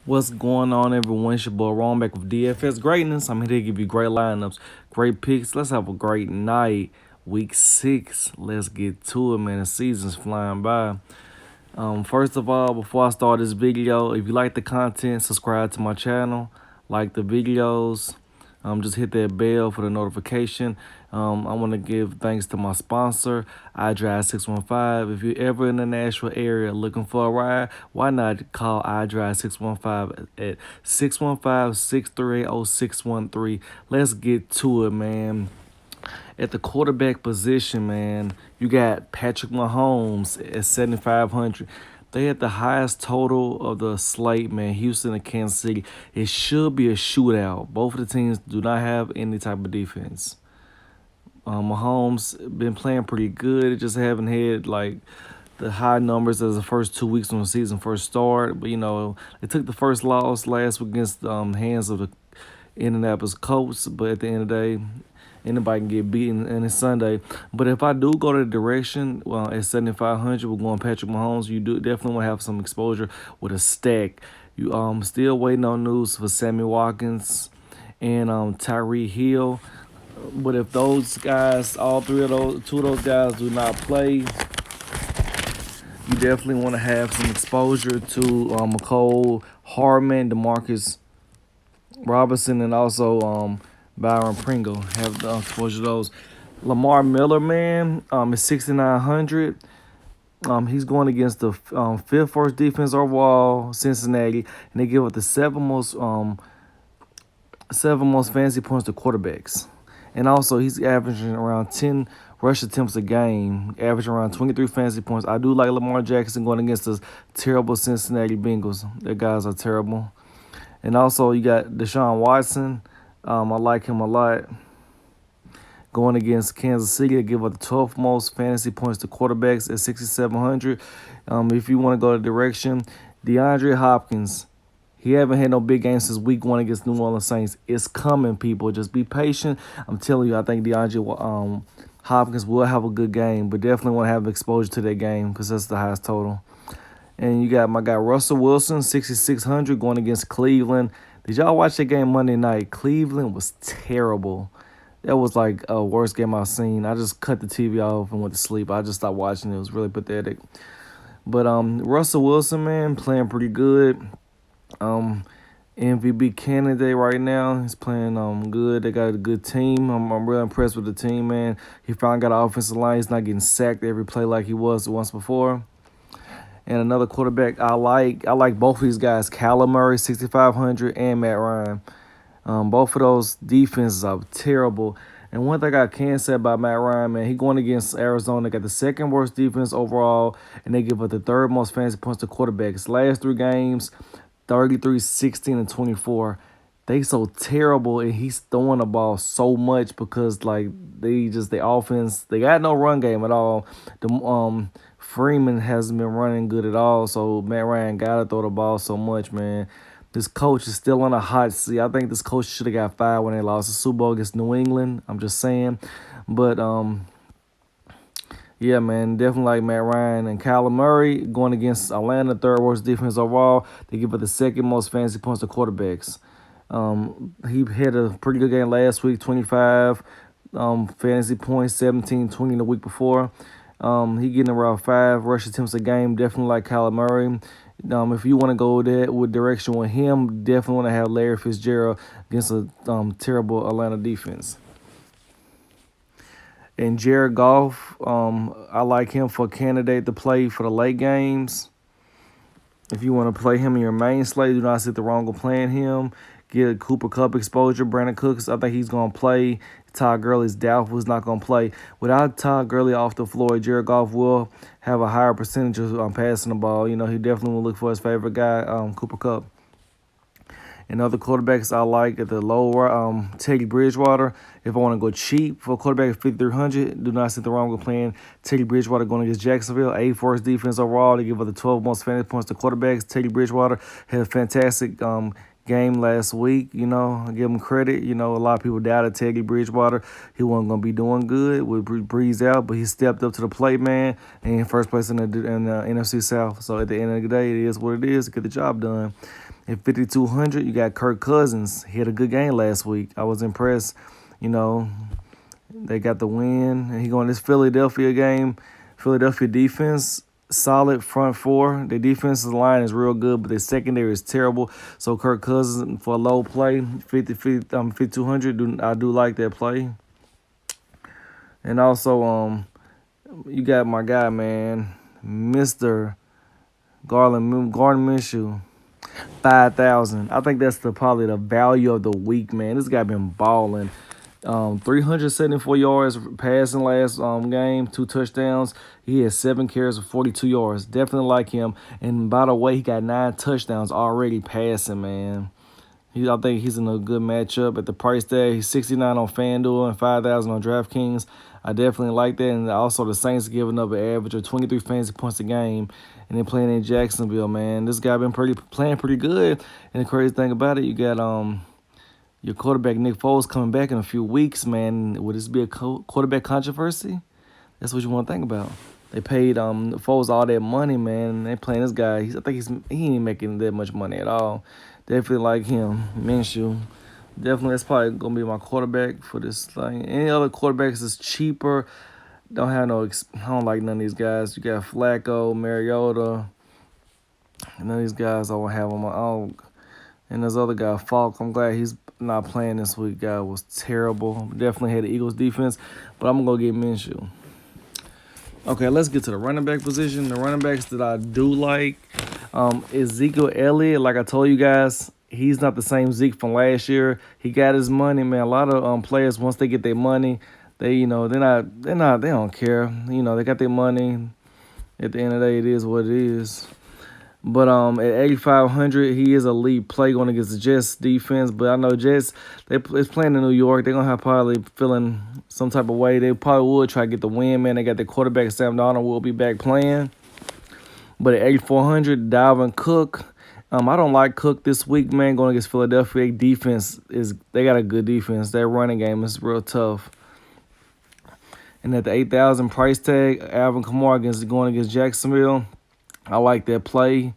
What's going on, everyone? It's your boy Ron back with DFS Greatness. I'm here to give you great lineups, great picks. Let's have a great night. Week 6. Let's get to it, man. The season's flying by. First of all, before I start this video, if you like the content, subscribe to my channel, like the videos, just hit that bell for the notification. I want to give thanks to my sponsor, iDrive 615. If you're ever in the Nashville area looking for a ride, why not call iDrive 615 at 615-638-0613. Let's get to it, man. At the quarterback position, man, you got Patrick Mahomes at 7,500. They had the highest total of the slate, man. Houston and Kansas City. It should be a shootout. Both of the teams do not have any type of defense. Mahomes been playing pretty good. It just haven't had like the high numbers as the first 2 weeks when the season first started. But they took the first loss last week against hands of the Indianapolis Colts. But at the end of the day, anybody can get beaten and it's Sunday. But if I do go to the direction, well, at 7,500, we're going Patrick Mahomes. You do definitely want to have some exposure with a stack. You still waiting on news for Sammy Watkins and Tyree Hill. But if those guys, two of those guys do not play, you definitely want to have some exposure to McCole, Hardman, DeMarcus Robinson, and also Byron Pringle. Have the exposure to those. Lamar Miller, man, is 6,900. He's going against the fifth worst defense overall, Cincinnati, and they give up the seven most fantasy points to quarterbacks. And also, he's averaging around 10 rush attempts a game, averaging around 23 fantasy points. I do like Lamar Jackson going against the terrible Cincinnati Bengals. Their guys are terrible. And also, you got Deshaun Watson. I like him a lot. Going against Kansas City, they give up the 12th most fantasy points to quarterbacks at 6,700. If you want to go the direction, DeAndre Hopkins, he haven't had no big games since week 1 against New Orleans Saints. It's coming, people. Just be patient. I'm telling you, I think DeAndre Hopkins will have a good game, but definitely want to have exposure to that game because that's the highest total. And you got my guy Russell Wilson, 6,600, going against Cleveland. Did y'all watch that game Monday night? Cleveland was terrible. That was like a worst game I've seen. I just cut the TV off and went to sleep. I just stopped watching it. It was really pathetic. But Russell Wilson, man, playing pretty good. MVP candidate right now. He's playing good. They got a good team. I'm really impressed with the team, man. He finally got an offensive line. He's not getting sacked every play like he was once before. And another quarterback I like both of these guys, Kyler Murray, 6,500, and Matt Ryan. Both of those defenses are terrible. And one thing I can say about Matt Ryan, man, he going against Arizona, got the second worst defense overall, and they give up the third most fantasy points to quarterbacks. Last 3 games, 33, 16, and 24. They so terrible, and he's throwing the ball so much because like the offense, they got no run game at all. The Freeman hasn't been running good at all, so Matt Ryan gotta throw the ball so much, man. This coach is still on a hot seat. I think this coach should have got fired when they lost the Super Bowl against New England. I'm just saying. But yeah, man, definitely like Matt Ryan and Kyler Murray going against Atlanta, third worst defense overall. They give it the second most fantasy points to quarterbacks. He had a pretty good game last week, 25 fantasy points, 17, 20 the week before. He getting around 5 rush attempts a game. Definitely like Kyler Murray. If you want to go with direction with him, definitely want to have Larry Fitzgerald against a terrible Atlanta defense. And Jared Goff, I like him for a candidate to play for the late games. If you want to play him in your main slate, do not sit the wrong of playing him. Get Cooper Kupp exposure. Brandon Cooks, I think he's going to play. Todd Gurley's doubtful he's not going to play. Without Todd Gurley off the floor, Jared Goff will have a higher percentage of passing the ball. He definitely will look for his favorite guy, Cooper Kupp. And other quarterbacks I like at the lower, Teddy Bridgewater. If I want to go cheap for a quarterback at 5,300, do not sit the wrong with playing Teddy Bridgewater going against Jacksonville. A-force defense overall. They give up the 12 most fantasy points to quarterbacks. Teddy Bridgewater had a fantastic game last week. You know, I give him credit. You know, a lot of people doubted Teddy Bridgewater. He wasn't going to be doing good with Breeze out, but he stepped up to the plate, man, and in first place in the NFC South. So at the end of the day, it is what it is to get the job done. At 5,200, you got Kirk Cousins. He had a good game last week. I was impressed. You know, they got the win. And he going this Philadelphia game. Philadelphia defense, solid front four. Their defensive line is real good, but their secondary is terrible. So Kirk Cousins for a low play, 5,200. I do like that play. And also, you got my guy, man, Mr. Gardner Minshew. 5,000. I think that's probably the value of the week, man. This guy been balling. 374 yards passing last game, 2 touchdowns. He had 7 carries for 42 yards. Definitely like him. And by the way, he got 9 touchdowns already passing, man. I think he's in a good matchup at the price tag. He's 69 on FanDuel and 5,000 on DraftKings. I definitely like that. And also the Saints giving up an average of 23 fantasy points a game. And they're playing in Jacksonville, man. This guy been playing pretty good. And the crazy thing about it, you got your quarterback Nick Foles coming back in a few weeks, man. Would this be a quarterback controversy? That's what you want to think about. They paid Foles all that money, man. They playing this guy. I think he ain't making that much money at all. Definitely like him, Minshew. Definitely, that's probably gonna be my quarterback for this thing. Any other quarterbacks is cheaper. Don't have no. I don't like none of these guys. You got Flacco, Mariota. None of these guys I won't have on my own. And this other guy, Falk. I'm glad he's not playing this week. Guy was terrible. Definitely had the Eagles defense, but I'm gonna go get Minshew. Okay, let's get to the running back position. The running backs that I do like, Ezekiel Elliott. Like I told you guys, he's not the same Zeke from last year. He got his money, man. A lot of players, once they get their money, they don't care. You know, they got their money. At the end of the day, it is what it is. But at 8,500, he is a lead play going against the Jets defense. But I know Jets, it's playing in New York. They're going to have probably feeling some type of way. They probably would try to get the win, man. They got their quarterback, Sam Darnold, will be back playing. But at 8,400, Dalvin Cook. I don't like Cook this week, man, going against Philadelphia. They got a good defense. Their running game is real tough. And at the 8,000 price tag, Alvin Kamara going against Jacksonville. I like that play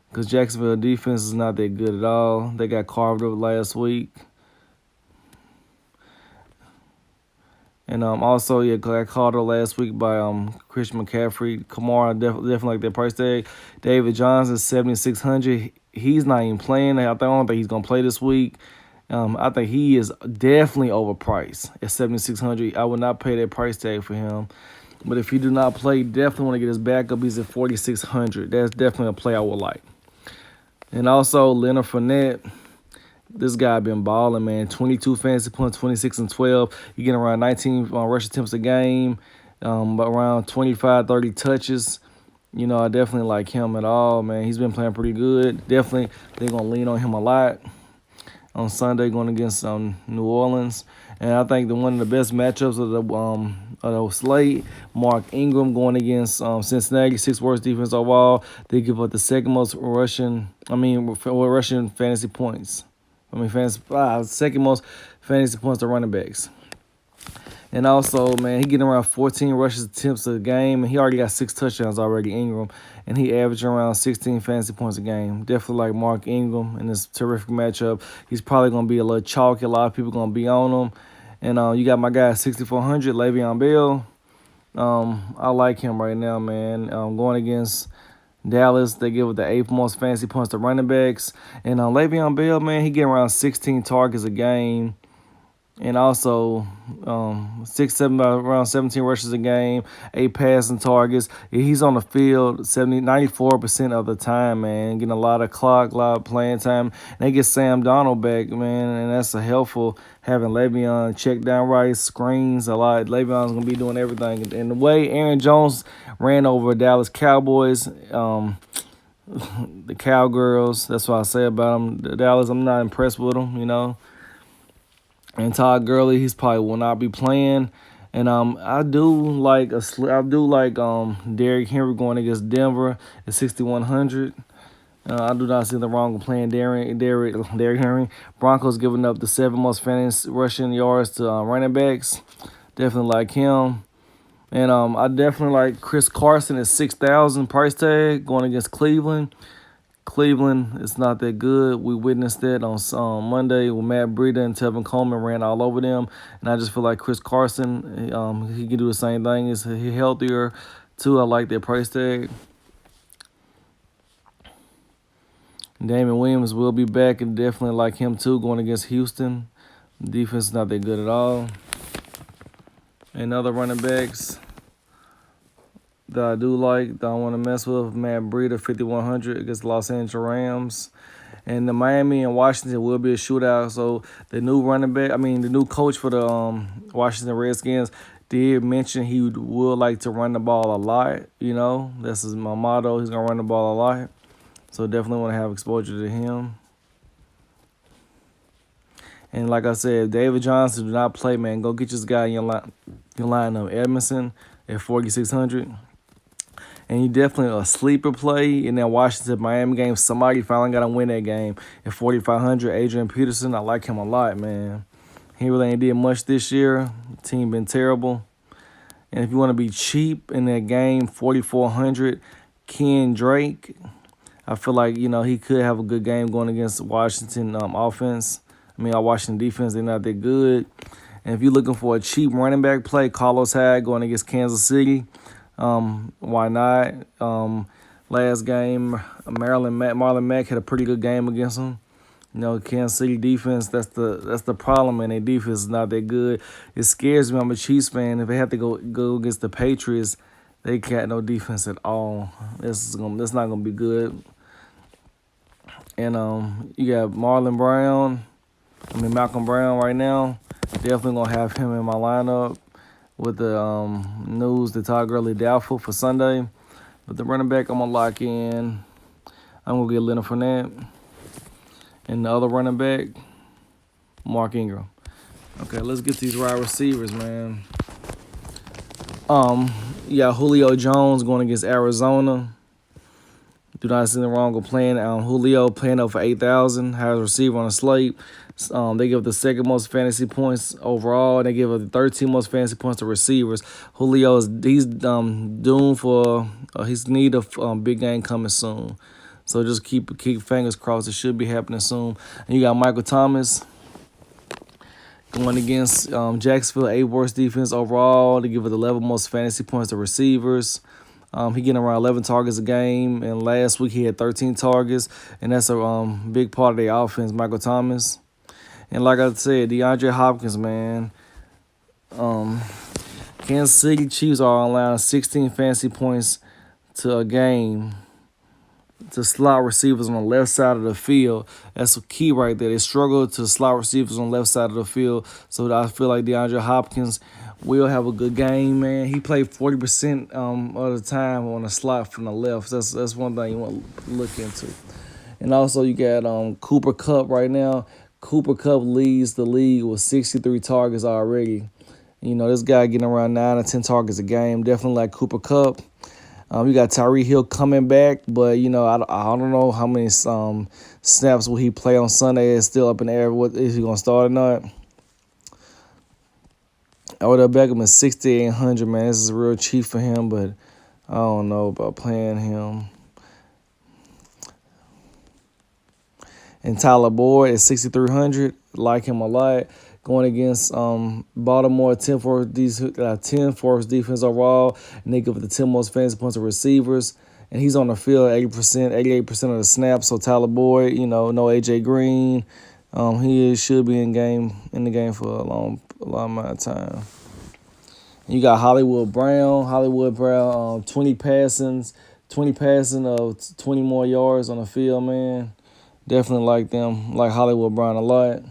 because Jacksonville defense is not that good at all. They got carved up last week. And also, yeah, got called up last week by Christian McCaffrey. Kamara, definitely like that price tag. David Johnson, 7,600. He's not even playing. I don't think he's going to play this week. I think he is definitely overpriced at 7,600. I would not pay that price tag for him. But if he do not play, definitely want to get his backup. He's at 4,600. That's definitely a play I would like. And also, Leonard Fournette. This guy been balling, man. 22 fantasy points, 26 and 12. He getting around 19 rush attempts a game, but around 25, 30 touches. You know, I definitely like him at all, man. He's been playing pretty good. Definitely, they're going to lean on him a lot. On Sunday, going against New Orleans. And I think one of the best matchups of the slate, Mark Ingram going against Cincinnati, 6th worst defense overall. They give up the second most rushing fantasy points. Second most fantasy points to running backs. And also, man, he getting around 14 rushes attempts a game, and he already got 6 touchdowns already, Ingram. And he averaging around 16 fantasy points a game. Definitely like Mark Ingram in this terrific matchup. He's probably going to be a little chalky. A lot of people going to be on him. And you got my guy at 6,400, Le'Veon Bell. I like him right now, man. Going against Dallas, they give it the 8th most fantasy points to running backs. And Le'Veon Bell, man, he getting around 16 targets a game. And also, around 17 rushes a game, 8 passing targets. He's on the field 94% of the time, man. Getting a lot of clock, a lot of playing time. And they get Sam Darnold back, man, and that's helpful having Le'Veon check down right, screens a lot. Le'Veon's going to be doing everything. And the way Aaron Jones ran over Dallas Cowboys, the Cowgirls, that's what I say about them. The Dallas, I'm not impressed with them, you know. And Todd Gurley, he's probably will not be playing. And I do like Derrick Henry going against Denver at 6,100. I do not see the wrong with playing Derrick Henry. Broncos giving up the 7 most fantasy rushing yards to running backs. Definitely like him. And I definitely like Chris Carson at 6,000 price tag going against Cleveland. Cleveland is not that good. We witnessed that on Monday with Matt Breida and Tevin Coleman ran all over them. And I just feel like Chris Carson, he can do the same thing. He's healthier, too. I like that price tag. Damon Williams will be back and definitely like him, too, going against Houston. Defense is not that good at all. And other running backs that I do like, that I want to mess with, Matt Breida, 5,100 against the Los Angeles Rams. And the Miami and Washington will be a shootout. So the new coach for the Washington Redskins did mention he would like to run the ball a lot. You know, that's my motto. He's going to run the ball a lot. So definitely want to have exposure to him. And like I said, if David Johnson do not play, man, go get this guy in your lineup. Edmondson at 4,600. And you definitely a sleeper play in that Washington-Miami game. Somebody finally got to win that game at 4,500. Adrian Peterson, I like him a lot, man. He really ain't did much this year. The team been terrible. And if you want to be cheap in that game, 4,400, Ken Drake. I feel like, he could have a good game going against Washington offense. Our Washington defense, they're not that good. And if you're looking for a cheap running back play, Carlos Hyde going against Kansas City. Why not? Last game, Marlon Mack had a pretty good game against him. Kansas City defense, that's the problem, and their defense is not that good. It scares me. I'm a Chiefs fan. If they have to go against the Patriots, they got no defense at all. That's not gonna be good. And you got Malcolm Brown right now. Definitely gonna have him in my lineup with the news that Todd Gurley doubtful for Sunday. But the running back I'm gonna lock in. I'm gonna get Leonard Fournette. And the other running back, Mark Ingram. Okay, let's get these wide receivers, man. Julio Jones going against Arizona. Do not see anything wrong with playing Julio, paying up for 8,000, highest receiver on the slate. They give the second most fantasy points overall, and they give the 13 most fantasy points to receivers. Julio he's doomed for his need a big game coming soon. So just keep fingers crossed. It should be happening soon. And you got Michael Thomas going against Jacksonville, 8th worst defense overall. They give it the 11 most fantasy points to receivers. He getting around 11 targets a game, and last week he had 13 targets, and that's a big part of their offense, Michael Thomas. And like I said, DeAndre Hopkins, man. Kansas City Chiefs are allowing 16 fantasy points to a game to slot receivers on the left side of the field. That's a key right there. They struggle to slot receivers on the left side of the field. So I feel like DeAndre Hopkins will have a good game, man. He played 40% of the time on the slot from the left. So that's one thing you want to look into. And also you got Cooper Kupp right now. Cooper Kupp leads the league with 63 targets already. This guy getting around 9 or 10 targets a game. Definitely like Cooper Kupp. We got Tyreek Hill coming back, but, I don't know how many snaps will he play on Sunday. It's still up in the air. What is he going to start or not? Odell Beckham is 6,800, man. This is real cheap for him, but I don't know about playing him. And Tyler Boyd is 6,300. Like him a lot. Going against Baltimore, 10th worst defense overall, and they give it the 10 most fantasy points to receivers. And he's on the field 88% of the snaps. So Tyler Boyd, no AJ Green. He should be in the game for a long amount of time. You got Hollywood Brown, 20 passing of 20 more yards on the field, man. Definitely like them. Like Hollywood Brown a lot.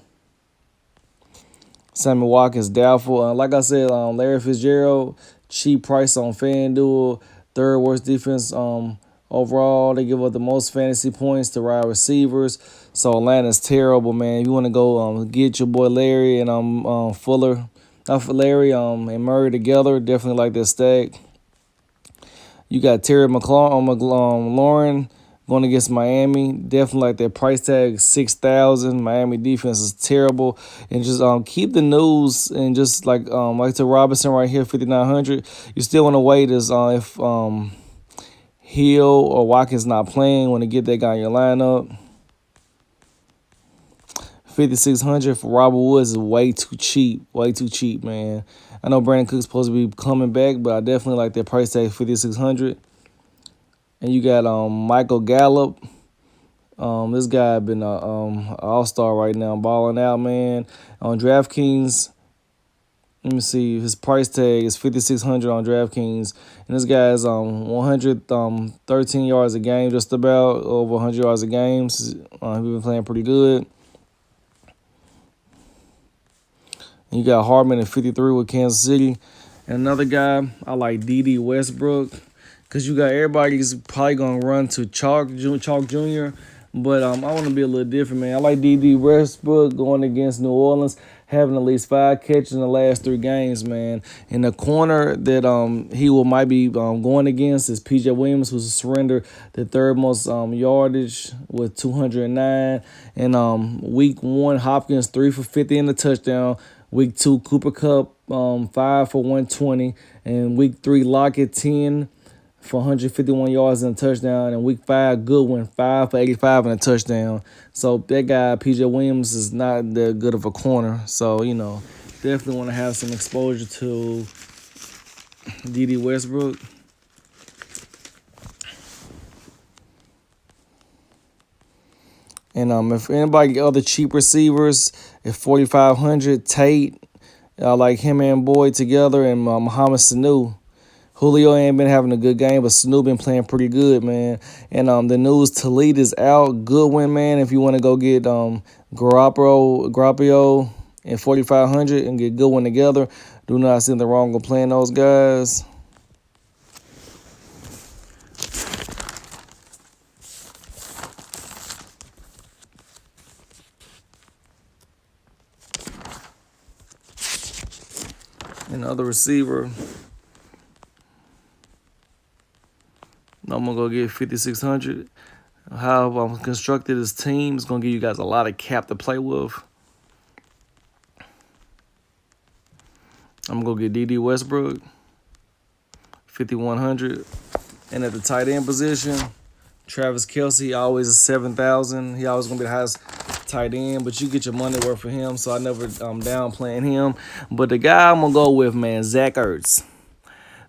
Sammy Watkins doubtful. Like I said, Larry Fitzgerald, cheap price on FanDuel, 3rd worst defense overall. They give up the most fantasy points to wide receivers. So Atlanta's terrible, man. If you want to go get your boy Larry and Fuller, not for Larry and Murray together, definitely like that stack. You got Terry McLaurin going against Miami. Definitely like that price tag, 6,000. Miami defense is terrible. And just keep the news and just like to Robinson right here, 5,900. You still want to wait as if Hill or Watkins not playing, want to get that guy in your lineup. 5,600 for Robert Woods is way too cheap. Way too cheap, man. I know Brandon Cook's supposed to be coming back, but I definitely like that price tag, 5,600. And you got Michael Gallup. This guy been a all-star right now, balling out, man. On DraftKings, let me see, his price tag is 5,600 on DraftKings, and this guy is 113 yards a game, just about over 100 yards a game. He's been playing pretty good. And you got Hardman at 53 with Kansas City, and another guy I like, D.D. Westbrook. Because you got everybody's probably going to run to Chalk Jr., but I want to be a little different, man. I like D.D. Westbrook going against New Orleans, having at least 5 catches in the last 3 games, man. And the corner that he might be going against is P.J. Williams, who's surrendered the third most yardage with 209. And week 1, Hopkins 3 for 50 in the touchdown. Week 2, Cooper Kupp 5 for 120. And week 3, Lockett 10 for 151 yards and a touchdown. And week 5, Goodwin 5 for 85 and a touchdown. So that guy, P.J. Williams, is not that good of a corner. So, you know, definitely want to have some exposure to D.D. Westbrook. And if anybody get other cheap receivers at 4,500, Tate, I like him and Boyd together, and Muhammad Sanu. Julio ain't been having a good game, but Sanu been playing pretty good, man. And the news, Talib is out. Goodwin, man, if you want to go get Garoppolo at 4,500 and get Goodwin together, do not see the wrong with playing those guys. Another receiver, I'm going to go get 5,600. How I'm constructed this team is going to give you guys a lot of cap to play with. I'm going to go get D.D. Westbrook, 5,100. And at the tight end position, Travis Kelce, always a 7,000. He always going to be the highest tight end, but you get your money worth for him, so I never downplaying him. But the guy I'm going to go with, man, Zach Ertz.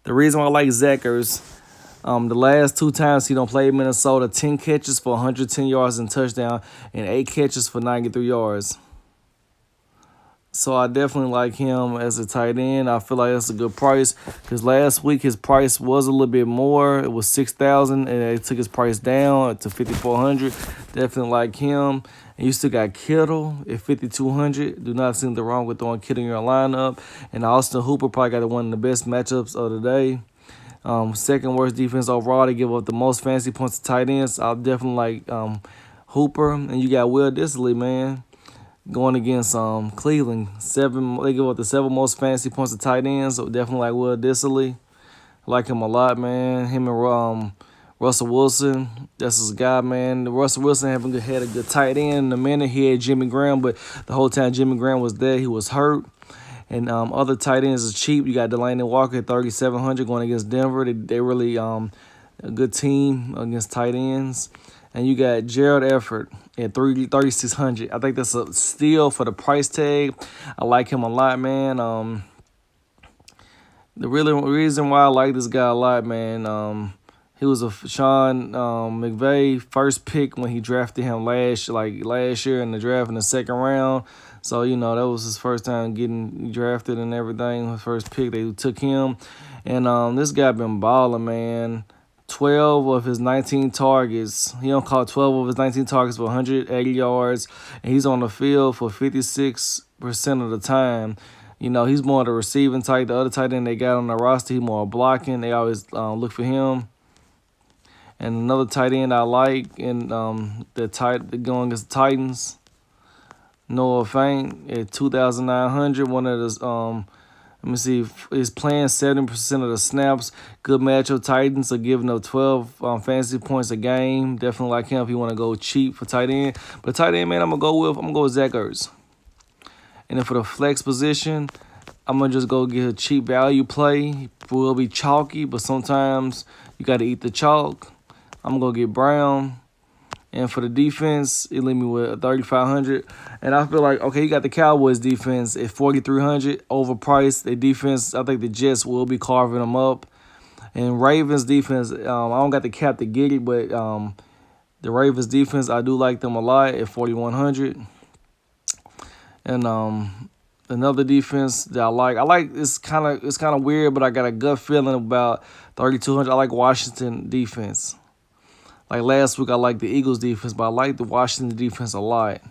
The reason why I like Zach Ertz, the last 2 times he don't play Minnesota, 10 catches for 110 yards and touchdown, and 8 catches for 93 yards. So I definitely like him as a tight end. I feel like that's a good price because last week his price was a little bit more. It was 6,000, and they took his price down to 5,400. Definitely like him. And you still got Kittle at 5,200. Do not see anything wrong with throwing Kittle in your lineup. And Austin Hooper probably got one of the best matchups of the day. Second worst defense overall. They give up the most fantasy points to tight ends. I'll definitely like Hooper. And you got Will Dissly, man, going against Cleveland. They give up the 7 most fantasy points to tight ends. So definitely like Will Dissly. I like him a lot, man. Him and Russell Wilson, that's his guy, man. Russell Wilson had a good tight end in a minute. He had Jimmy Graham, but the whole time Jimmy Graham was there, he was hurt. And other tight ends is cheap. You got Delaney Walker at 3,700 going against Denver. They really a good team against tight ends. And you got Gerald Everett at 3,600. I think that's a steal for the price tag. I like him a lot, man. The reason why I like this guy a lot, man, he was a Sean McVay first pick when he drafted him last year in the draft in the 2nd round. So, you know, that was his first time getting drafted and everything. His first pick, they took him. And this guy been balling, man. 12 of his 19 targets. He don't caught 12 of his 19 targets for 180 yards. And he's on the field for 56% of the time. You know, he's more the receiving type. The other tight end they got on the roster, he's more blocking. They always look for him. And another tight end I like in going against the Titans, Noah Fant at 2,900. One of the Let me see. He's playing 70% of the snaps. Good matchup. Titans are giving up 12 fantasy points a game. Definitely like him if you want to go cheap for tight end. But tight end, man, I'm gonna go with Zach Ertz. And then for the flex position, I'm gonna just go get a cheap value play. It will be chalky, but sometimes you got to eat the chalk. I'm gonna get Brown. And for the defense, it leave me with 3,500. And I feel like, okay, you got the Cowboys defense at 4,300, overpriced. Their defense, I think the Jets will be carving them up. And Ravens defense, I don't got the cap to get it, but the Ravens defense, I do like them a lot at 4,100. And another defense that I like it's kind of weird, but I got a gut feeling about 3,200. I like Washington defense. Like last week, I liked the Eagles defense, but I like the Washington defense a lot.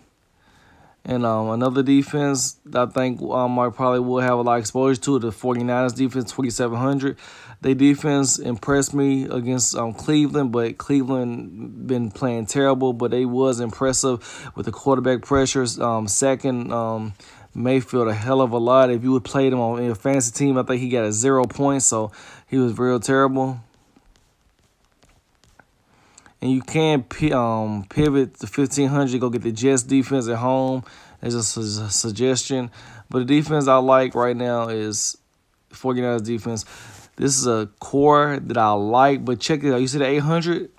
And another defense that I think I probably will have a lot of exposure to, the 49ers defense, 2,700. Their defense impressed me against Cleveland, but Cleveland been playing terrible, but they was impressive with the quarterback pressures, sacking Mayfield a hell of a lot. If you would play him on your fantasy team, I think he got a 0 points, so he was real terrible. And you can pivot to 1,500, go get the Jets defense at home. It's just a suggestion. But the defense I like right now is 49ers defense. This is a core that I like, but check it out. You see the 800?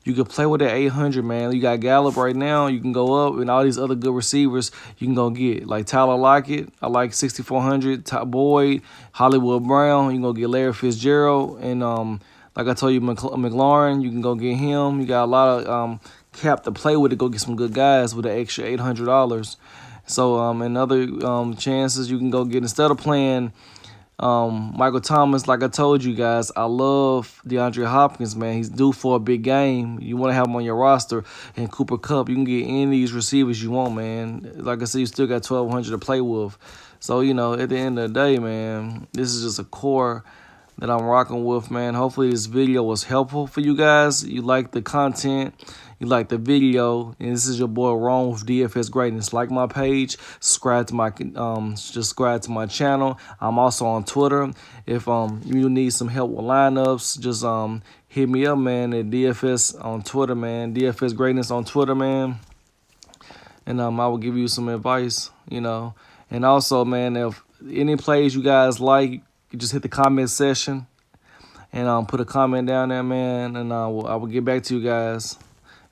You can play with that 800, man. You got Gallup right now. You can go up, and all these other good receivers you can go get. Like Tyler Lockett, I like 6,400. Boyd, Hollywood Brown, you can go get Larry Fitzgerald. And like I told you, McLaurin, you can go get him. You got a lot of cap to play with to go get some good guys with an extra $800. So, and other chances you can go get, instead of playing Michael Thomas, like I told you guys, I love DeAndre Hopkins, man. He's due for a big game. You want to have him on your roster. And Cooper Kupp, you can get any of these receivers you want, man. Like I said, you still got 1,200 to play with. So, you know, at the end of the day, man, this is just a core that I'm rocking with, man. Hopefully this video was helpful for you guys. You like the content, you like the video, and this is your boy Ron with DFS Greatness. Like my page, subscribe to my channel. I'm also on Twitter. If you need some help with lineups, just hit me up, man, at DFS on Twitter, man. DFS Greatness on Twitter, man. And I will give you some advice, you know. And also, man, if any plays you guys like, you just hit the comment section and put a comment down there, man, and I will get back to you guys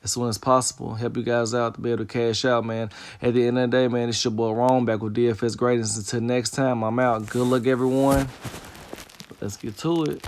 as soon as possible. Help you guys out to be able to cash out, man. At the end of the day, man, it's your boy Ron back with DFS Greatness. Until next time, I'm out. Good luck, everyone. Let's get to it.